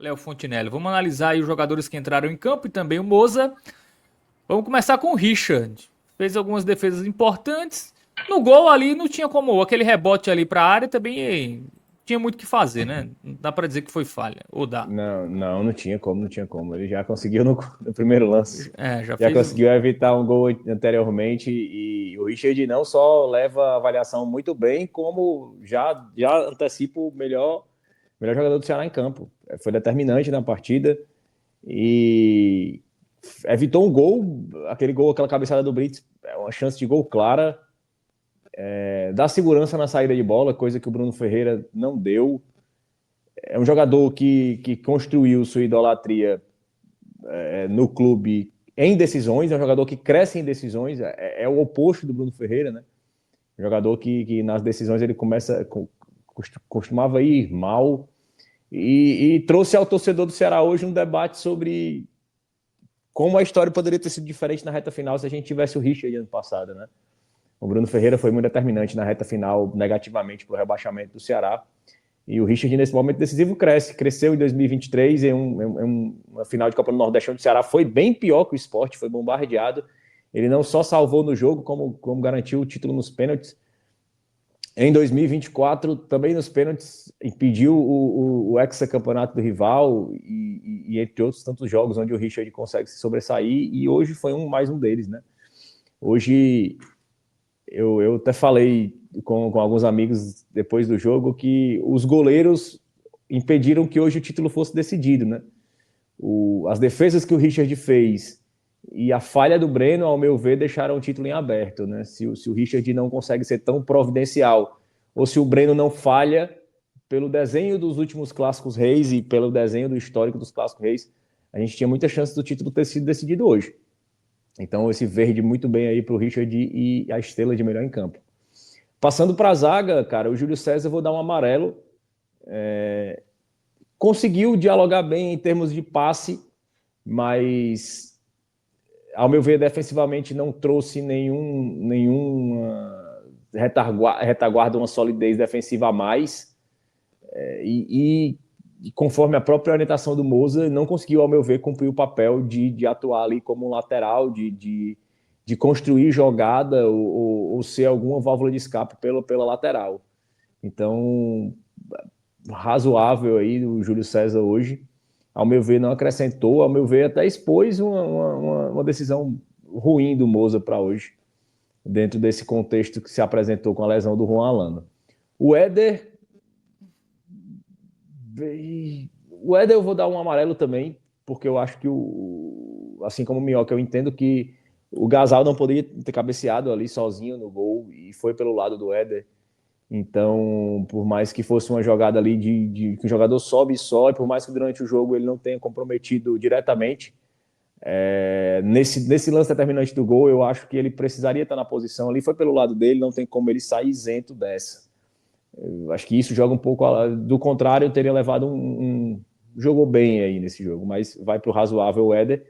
Léo Fontinelli. Vamos analisar aí os jogadores que entraram em campo e também o Moza. Vamos começar com o Richard. Fez algumas defesas importantes. No gol ali não tinha como. Aquele rebote ali para a área também tinha muito o que fazer, né? Não dá para dizer que foi falha. Ou dá? Não tinha como, não tinha como. Ele já conseguiu no primeiro lance, É, já já fez. conseguiu evitar um gol anteriormente e o Richard não só leva a avaliação muito bem, como já antecipa o melhor jogador do Ceará em campo. Foi determinante na partida e evitou um gol, aquele gol, aquela cabeçada do Brits, é uma chance de gol clara, dá segurança na saída de bola, coisa que o Bruno Ferreira não deu. É um jogador que construiu sua idolatria no clube em decisões, é um jogador que cresce em decisões, é o oposto do Bruno Ferreira, né? Um jogador que nas decisões ele costumava ir mal e trouxe ao torcedor do Ceará hoje um debate sobre como a história poderia ter sido diferente na reta final se a gente tivesse o Richard ano passado, né? O Bruno Ferreira foi muito determinante na reta final, negativamente para o rebaixamento do Ceará. E o Richard, nesse momento decisivo, cresceu em 2023 uma final de Copa do Nordeste, onde o Ceará foi bem pior que o Sport, foi bombardeado. Ele não só salvou no jogo, como garantiu o título nos pênaltis. Em 2024, também nos pênaltis, impediu o hexacampeonato do rival entre outros tantos jogos onde o Richard consegue se sobressair. E hoje foi mais um deles, né? Hoje eu até falei com alguns amigos depois do jogo que os goleiros impediram que hoje o título fosse decidido, né? As defesas que o Richard fez e a falha do Breno, ao meu ver, deixaram o título em aberto, né? Se o Richard não consegue ser tão providencial, ou se o Breno não falha, pelo desenho dos últimos Clássicos Reis e pelo desenho do histórico dos Clássicos Reis, a gente tinha muita chance do título ter sido decidido hoje. Então, esse verde muito bem aí para o Richard e a estrela de melhor em campo. Passando para a zaga, cara, o Júlio César, eu vou dar um amarelo. Conseguiu dialogar bem em termos de passe, mas, ao meu ver, defensivamente não trouxe nenhuma retaguarda, uma solidez defensiva a mais. E conforme a própria orientação do Moza, não conseguiu, ao meu ver, cumprir o papel de atuar ali como um lateral, de construir jogada ou ser alguma válvula de escape pela lateral. Então, razoável aí o Júlio César hoje. Ao meu ver, não acrescentou, ao meu ver, até expôs uma decisão ruim do Moza para hoje, dentro desse contexto que se apresentou com a lesão do Juan Alano. O Éder, eu vou dar um amarelo também, porque eu acho que, assim como o Minhoca, eu entendo que o Gasal não poderia ter cabeceado ali sozinho no gol e foi pelo lado do Éder. Então, por mais que fosse uma jogada ali que o jogador sobe e sobe, por mais que durante o jogo ele não tenha comprometido diretamente, nesse lance determinante do gol, eu acho que ele precisaria estar na posição ali, foi pelo lado dele, não tem como ele sair isento dessa. Eu acho que isso joga um pouco, do contrário, eu teria levado jogou bem aí nesse jogo, mas vai para o razoável o Éder.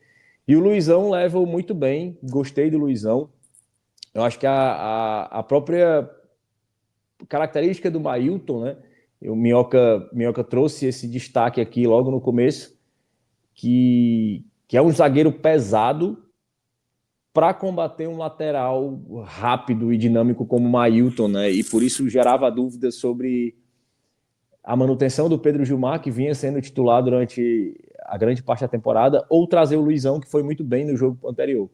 E o Luizão leva muito bem, gostei do Luizão. Eu acho que a própria característica do Mailton, né? O Minhoca trouxe esse destaque aqui logo no começo, que é um zagueiro pesado para combater um lateral rápido e dinâmico como o Mailton, né? E por isso gerava dúvidas sobre a manutenção do Pedro Gilmar, que vinha sendo titular durante a grande parte da temporada, ou trazer o Luizão, que foi muito bem no jogo anterior.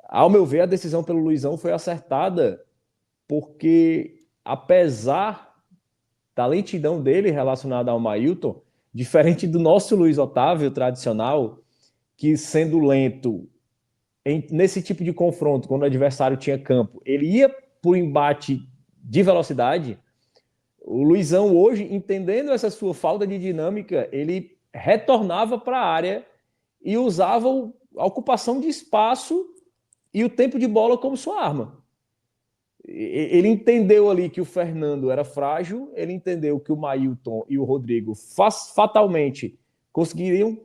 Ao meu ver, a decisão pelo Luizão foi acertada, porque apesar da lentidão dele relacionada ao Mailton, diferente do nosso Luiz Otávio tradicional, que sendo lento nesse tipo de confronto, quando o adversário tinha campo, ele ia por embate de velocidade. O Luizão hoje, entendendo essa sua falta de dinâmica, ele retornava para a área e usava a ocupação de espaço e o tempo de bola como sua arma. Ele entendeu ali que o Fernando era frágil, ele entendeu que o Mailton e o Rodrigo fatalmente conseguiriam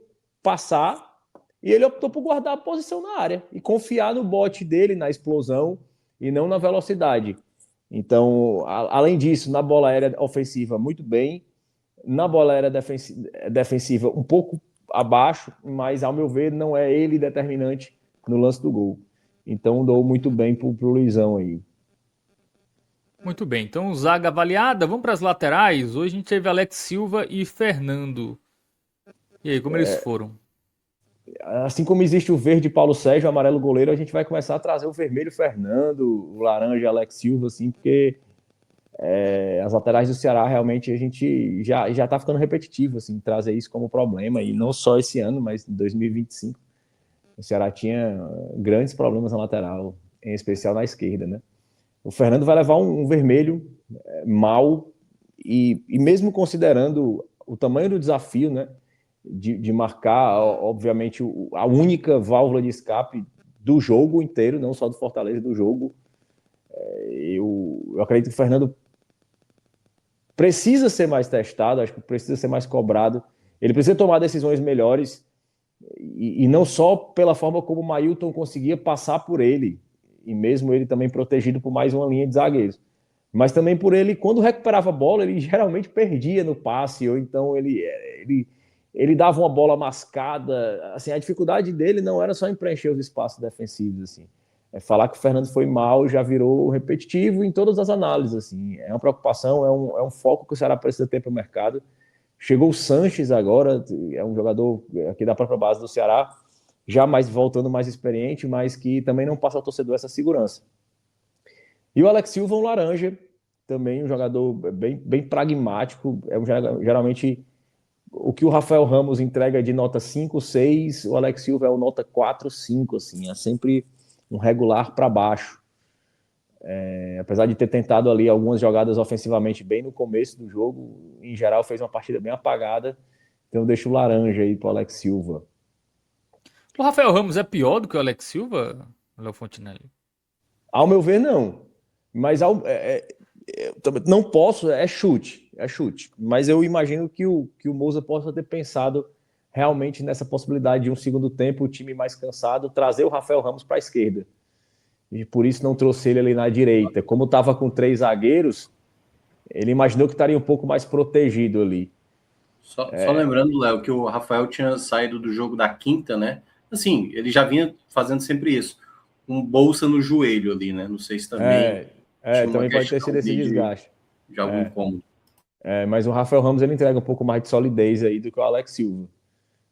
passar, e ele optou por guardar a posição na área e confiar no bote dele, na explosão e não na velocidade. Então, além disso, na bola aérea ofensiva, muito bem. Na bola aérea defensiva um pouco abaixo, mas ao meu ver não é ele determinante no lance do gol. Então dou muito bem pro Luizão aí. Muito bem, então zaga avaliada, vamos para as laterais. Hoje a gente teve Alex Silva e Fernando. E aí, como eles foram? Assim como existe o verde Paulo Sérgio, o amarelo goleiro, a gente vai começar a trazer o vermelho Fernando, o laranja Alex Silva, assim, porque as laterais do Ceará realmente a gente já tá ficando repetitivo, assim, trazer isso como problema, e não só esse ano, mas em 2025. O Ceará tinha grandes problemas na lateral, em especial na esquerda, né? O Fernando vai levar um vermelho mal, e mesmo considerando o tamanho do desafio, né? De marcar, obviamente, a única válvula de escape do jogo inteiro, não só do Fortaleza, do jogo. Eu acredito que o Fernando precisa ser mais testado, acho que precisa ser mais cobrado. Ele precisa tomar decisões melhores, e não só pela forma como o Mailton conseguia passar por ele, e mesmo ele também protegido por mais uma linha de zagueiros, mas também por ele, quando recuperava a bola, ele geralmente perdia no passe, ou então ele dava uma bola mascada. Assim, a dificuldade dele não era só em preencher os espaços defensivos, assim. Falar que o Fernando foi mal já virou repetitivo em todas as análises, assim. É uma preocupação, é um foco que o Ceará precisa ter para o mercado. Chegou o Sanches agora, é um jogador aqui da própria base do Ceará, já mais voltando mais experiente, mas que também não passa ao torcedor essa segurança. E o Alex Silva, um laranja, também um jogador bem pragmático, geralmente o que o Rafael Ramos entrega de nota 5, 6, o Alex Silva é o nota 4, 5, assim, é sempre um regular para baixo. Apesar de ter tentado ali algumas jogadas ofensivamente bem no começo do jogo, em geral fez uma partida bem apagada, então eu deixo o laranja aí para o Alex Silva. O Rafael Ramos é pior do que o Alex Silva, Léo Fontinelli? Ao meu ver, não. Mas não posso, é chute. Mas eu imagino que o Moussa possa ter pensado realmente nessa possibilidade de um segundo tempo, o time mais cansado, trazer o Rafael Ramos para a esquerda. E por isso não trouxe ele ali na direita. Como estava com 3 zagueiros, ele imaginou que estaria um pouco mais protegido ali. Só lembrando, Léo, que o Rafael tinha saído do jogo da quinta, né? Assim, ele já vinha fazendo sempre isso. Um bolsa no joelho ali, né? Não sei se também tinha uma Também pode ter sido questão esse desgaste. de algum incômodo. Mas o Rafael Ramos ele entrega um pouco mais de solidez aí do que o Alex Silva.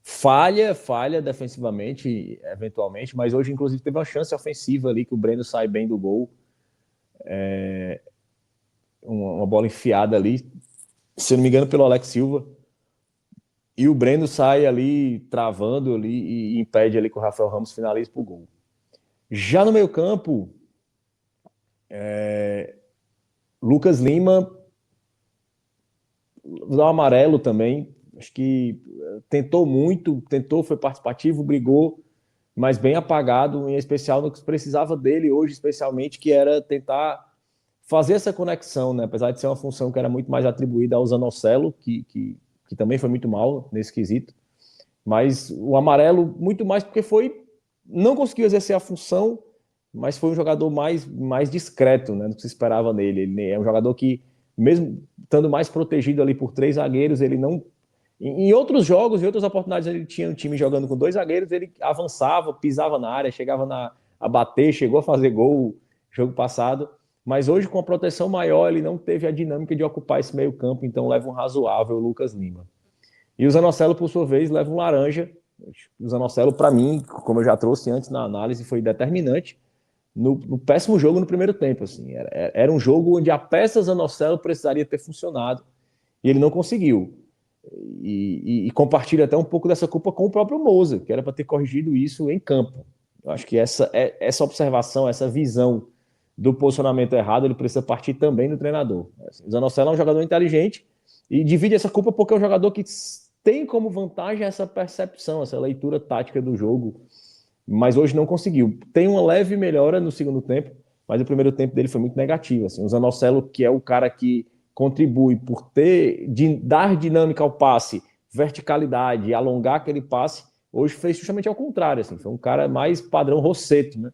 Falha defensivamente, eventualmente, mas hoje, inclusive, teve uma chance ofensiva ali que o Breno sai bem do gol. Uma bola enfiada ali, se não me engano, pelo Alex Silva. E o Breno sai ali, travando ali, e impede ali que o Rafael Ramos finalize pro gol. Já no meio-campo, Lucas Lima, vou dar um amarelo também. Acho que tentou muito, foi participativo, brigou, mas bem apagado, em especial no que precisava dele hoje, especialmente, que era tentar fazer essa conexão, né? Apesar de ser uma função que era muito mais atribuída ao Zanocelo, que também foi muito mal nesse quesito, mas o amarelo muito mais porque não conseguiu exercer a função, mas foi um jogador mais discreto, né, do que se esperava nele. Ele é um jogador que, mesmo estando mais protegido ali por 3 zagueiros, ele não... Em outros jogos, em outras oportunidades, ele tinha um time jogando com 2 zagueiros, ele avançava, pisava na área, chegava a bater, chegou a fazer gol jogo passado, mas hoje, com a proteção maior, ele não teve a dinâmica de ocupar esse meio campo, então leva um razoável Lucas Lima. E o Zanocelo, por sua vez, leva um laranja. O Zanocelo, para mim, como eu já trouxe antes na análise, foi determinante no péssimo jogo no primeiro tempo. Assim. Era um jogo onde a peça Zanocelo precisaria ter funcionado e ele não conseguiu. E compartilha até um pouco dessa culpa com o próprio Moussa, que era para ter corrigido isso em campo. Eu acho que essa observação, essa visão do posicionamento errado, ele precisa partir também do treinador. O Zanocelo é um jogador inteligente e divide essa culpa porque é um jogador que tem como vantagem essa percepção, essa leitura tática do jogo, mas hoje não conseguiu. Tem uma leve melhora no segundo tempo, mas o primeiro tempo dele foi muito negativo. Assim. O Zanocelo, que é o cara que contribui por dar dinâmica ao passe, verticalidade, alongar aquele passe, hoje fez justamente ao contrário. Assim. Foi um cara mais padrão Rosseto, né?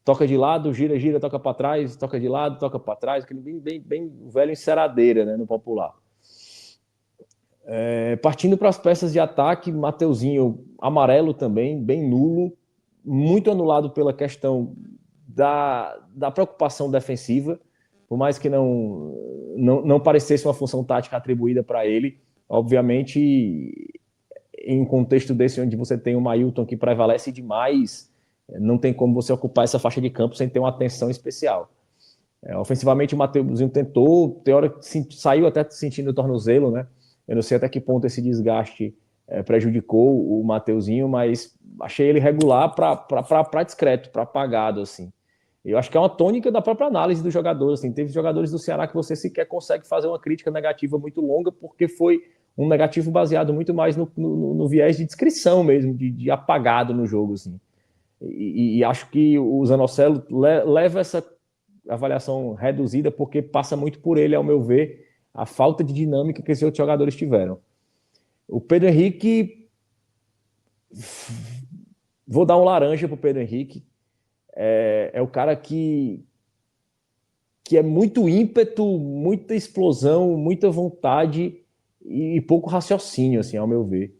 Toca de lado, gira, gira, toca para trás, toca de lado, toca para trás, aquele bem velho enceradeira, né, no popular. Partindo para as peças de ataque, Mateuzinho amarelo também, bem nulo, muito anulado pela questão da preocupação defensiva, por mais que não parecesse uma função tática atribuída para ele. Obviamente, em um contexto desse onde você tem o Mailton que prevalece demais, não tem como você ocupar essa faixa de campo sem ter uma atenção especial. Ofensivamente, o Mateuzinho tentou, tem hora que saiu até sentindo o tornozelo, né? Eu não sei até que ponto esse desgaste prejudicou o Mateuzinho, mas achei ele regular para discreto, para apagado, assim. Eu acho que é uma tônica da própria análise dos jogadores. Assim. Teve jogadores do Ceará que você sequer consegue fazer uma crítica negativa muito longa, porque foi um negativo baseado muito mais no viés de descrição mesmo, de apagado no jogo. Assim. E acho que o Zanocelo leva essa avaliação reduzida porque passa muito por ele, ao meu ver, a falta de dinâmica que esses outros jogadores tiveram. O Pedro Henrique, vou dar um laranja para o Pedro Henrique. É o cara que é muito ímpeto, muita explosão, muita vontade e pouco raciocínio, assim, ao meu ver.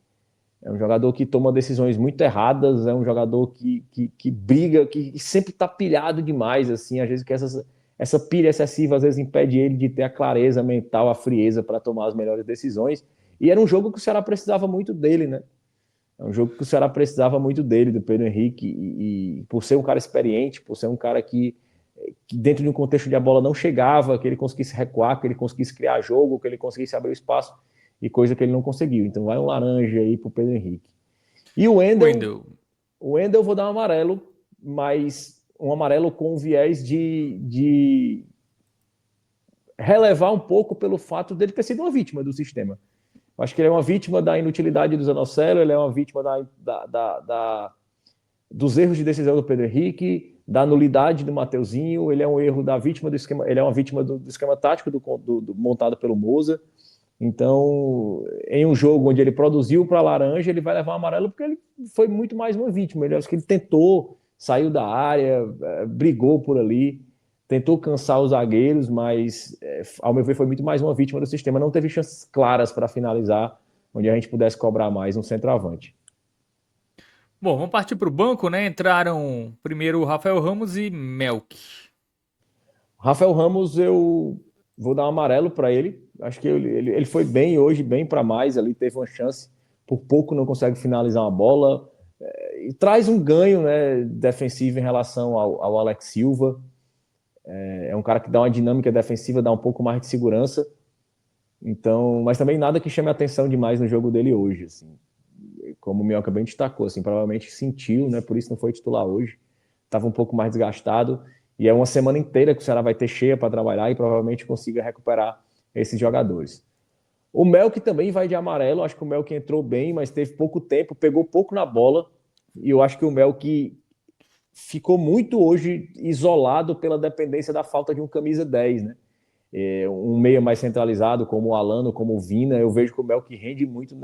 É um jogador que toma decisões muito erradas, é um jogador que briga, que sempre está pilhado demais, assim, às vezes que essa pilha excessiva às vezes impede ele de ter a clareza mental, a frieza para tomar as melhores decisões. E era um jogo que o Ceará precisava muito dele, né? É um jogo que o Ceará precisava muito dele, do Pedro Henrique, e por ser um cara experiente, por ser um cara que dentro de um contexto de a bola não chegava, que ele conseguisse recuar, que ele conseguisse criar jogo, que ele conseguisse abrir o espaço, e coisa que ele não conseguiu. Então vai um laranja aí pro Pedro Henrique. E o Wendel eu vou dar um amarelo, mas um amarelo com viés de relevar um pouco pelo fato dele ter sido uma vítima do sistema. Acho que ele é uma vítima da inutilidade do Zanocelo, ele é uma vítima dos erros de decisão do Pedro Henrique, da nulidade do Mateuzinho, ele é um erro da vítima do esquema, ele é uma vítima do esquema tático montado pelo Moza. Então, em um jogo onde ele produziu para a laranja, ele vai levar um amarelo porque ele foi muito mais uma vítima. Acho que ele tentou, saiu da área, brigou por ali, tentou cansar os zagueiros, mas, ao meu ver, foi muito mais uma vítima do sistema. Não teve chances claras para finalizar, onde a gente pudesse cobrar mais um centroavante. Bom, vamos partir para o banco, né? Entraram primeiro o Rafael Ramos e Melk. Rafael Ramos, eu vou dar um amarelo para ele. Acho que ele foi bem hoje, bem para mais. Ali teve uma chance, por pouco não consegue finalizar uma bola. E traz um ganho, né, defensivo em relação ao Alex Silva. É um cara que dá uma dinâmica defensiva, dá um pouco mais de segurança. Então, mas também nada que chame a atenção demais no jogo dele hoje. Assim. Como o Minhoca bem destacou, assim, provavelmente sentiu, né, por isso não foi titular hoje. Estava um pouco mais desgastado. E é uma semana inteira que o Ceará vai ter cheia para trabalhar e provavelmente consiga recuperar esses jogadores. O Melk também vai de amarelo. Acho que o Melk entrou bem, mas teve pouco tempo, pegou pouco na bola. E eu acho que o Melk ficou muito hoje isolado pela dependência da falta de um camisa 10, né? Um meia mais centralizado, como o Alano, como o Vina. Eu vejo que o Melk rende muito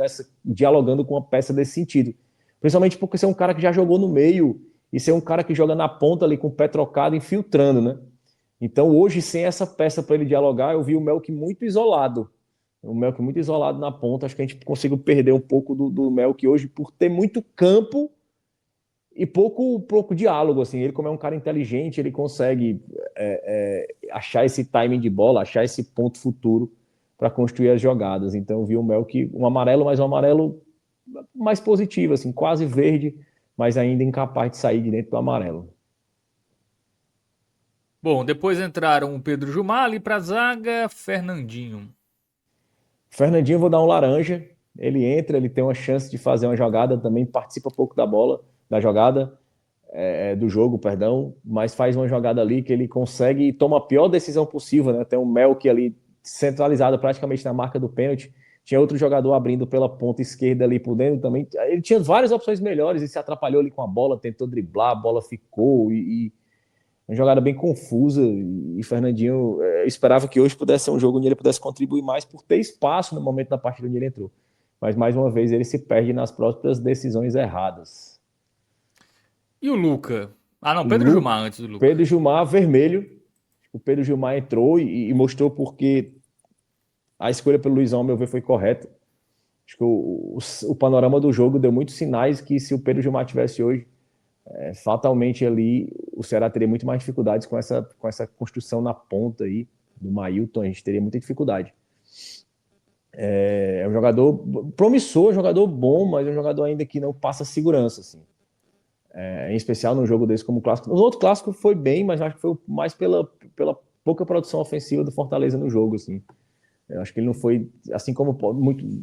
dialogando com uma peça desse sentido. Principalmente porque você é um cara que já jogou no meio e ser um cara que joga na ponta ali com o pé trocado, infiltrando, né? Então hoje, sem essa peça para ele dialogar, eu vi o Melk muito isolado. O Melk muito isolado na ponta. Acho que a gente conseguiu perder um pouco do Melk hoje por ter muito campo e pouco diálogo. Assim. Ele, como é um cara inteligente, ele consegue achar esse timing de bola, achar esse ponto futuro para construir as jogadas. Então eu vi o Melk um amarelo, mas um amarelo mais positivo, assim, quase verde, mas ainda incapaz de sair de dentro do amarelo. Bom, depois entraram o Pedro Jumar ali para a zaga, Fernandinho. Fernandinho, eu vou dar um laranja. Ele entra, ele tem uma chance de fazer uma jogada, também participa pouco da bola, da jogada, do jogo, perdão, mas faz uma jogada ali que ele consegue e toma a pior decisão possível, né? Tem um Melk ali centralizado praticamente na marca do pênalti. Tinha outro jogador abrindo pela ponta esquerda ali por dentro também. Ele tinha várias opções melhores e se atrapalhou ali com a bola, tentou driblar, a bola ficou e uma jogada bem confusa. E Fernandinho, eu esperava que hoje pudesse ser um jogo onde ele pudesse contribuir mais por ter espaço no momento da partida onde ele entrou. Mas mais uma vez ele se perde nas próprias decisões erradas. E o Luca? Ah, não, Pedro Jumar antes do Luca. Pedro Jumar, vermelho. O Pedro Jumar entrou e mostrou porque a escolha pelo Luizão, ao meu ver, foi correta. Acho que o panorama do jogo deu muitos sinais que se o Pedro Gilmar tivesse hoje, fatalmente ali, o Ceará teria muito mais dificuldades com essa construção na ponta aí do Mailton, a gente teria muita dificuldade. É um jogador promissor, um jogador bom, mas é um jogador ainda que não passa segurança, assim. Em especial num jogo desse como o Clássico. No outro Clássico foi bem, mas acho que foi mais pela pouca produção ofensiva do Fortaleza no jogo, assim. Eu acho que ele não foi, assim como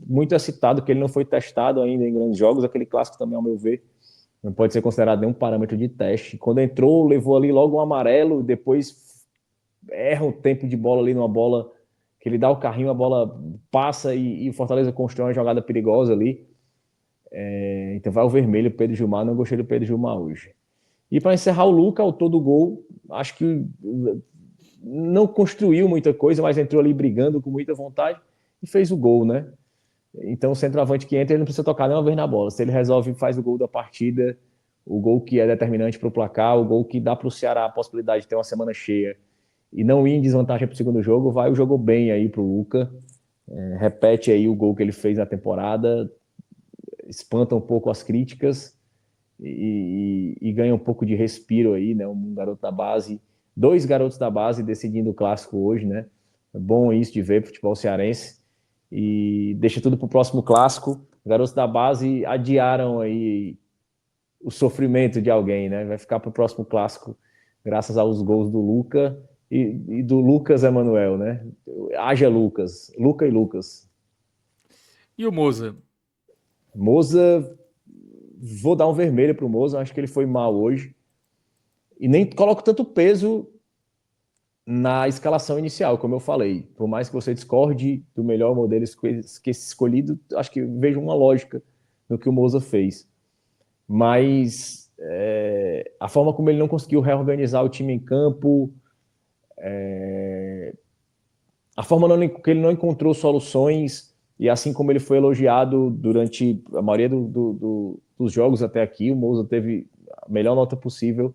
muito é citado, que ele não foi testado ainda em grandes jogos. Aquele Clássico também, ao meu ver, não pode ser considerado nenhum parâmetro de teste. Quando entrou, levou ali logo um amarelo, depois erra um tempo de bola ali numa bola que ele dá o carrinho, a bola passa e o Fortaleza constrói uma jogada perigosa ali. Então vai o vermelho, Pedro Gilmar. Não gostei do Pedro Gilmar hoje. E para encerrar, o Luca, autor do gol, acho que não construiu muita coisa, mas entrou ali brigando com muita vontade e fez o gol, né? Então o centroavante que entra, ele não precisa tocar nenhuma vez na bola. Se ele resolve, faz o gol da partida, o gol que é determinante para o placar, o gol que dá para o Ceará a possibilidade de ter uma semana cheia e não ir em desvantagem para o segundo jogo, jogou bem aí para o Luca. Repete aí o gol que ele fez na temporada, espanta um pouco as críticas e ganha um pouco de respiro aí, né? Um garoto da base, 2 garotos da base decidindo o clássico hoje, né? É bom isso de ver futebol cearense e deixa tudo para o próximo clássico. Garotos da base adiaram aí o sofrimento de alguém, né? Vai ficar para o próximo clássico, graças aos gols do Luca e do Lucas Emanuel, né? Haja Lucas, Luca e Lucas. E o Moza? Moza, vou dar um vermelho para o Moza, acho que ele foi mal hoje. E nem coloco tanto peso na escalação inicial, como eu falei. Por mais que você discorde do melhor modelo escolhido, acho que vejo uma lógica no que o Moza fez. Mas a forma como ele não conseguiu reorganizar o time em campo, a forma que ele não encontrou soluções, e assim como ele foi elogiado durante a maioria dos jogos até aqui, o Moza teve a melhor nota possível,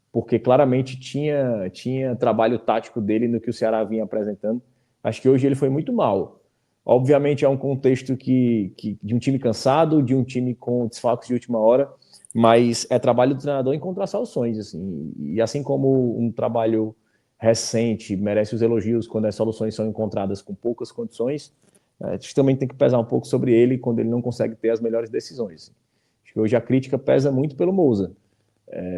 porque claramente tinha trabalho tático dele no que o Ceará vinha apresentando. Acho que hoje ele foi muito mal. Obviamente é um contexto de um time cansado, de um time com desfalques de última hora, mas é trabalho do treinador encontrar soluções. Assim. E assim como um trabalho recente merece os elogios quando as soluções são encontradas com poucas condições, a gente também tem que pesar um pouco sobre ele quando ele não consegue ter as melhores decisões. Acho que hoje a crítica pesa muito pelo Moza.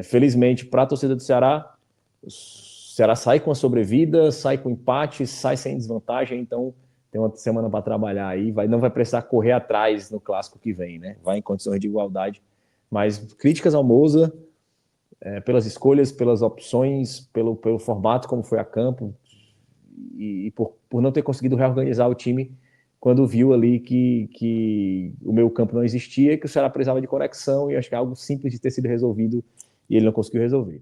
Felizmente, para a torcida do Ceará, o Ceará sai com a sobrevida, sai com empate, sai sem desvantagem, então tem uma semana para trabalhar aí, não vai precisar correr atrás no clássico que vem, né? Vai em condições de igualdade. Mas críticas ao Moza, pelas escolhas, pelas opções, pelo formato como foi a campo, e por não ter conseguido reorganizar o time quando viu ali que o meio campo não existia, que o Ceará precisava de conexão, e acho que é algo simples de ter sido resolvido e ele não conseguiu resolver.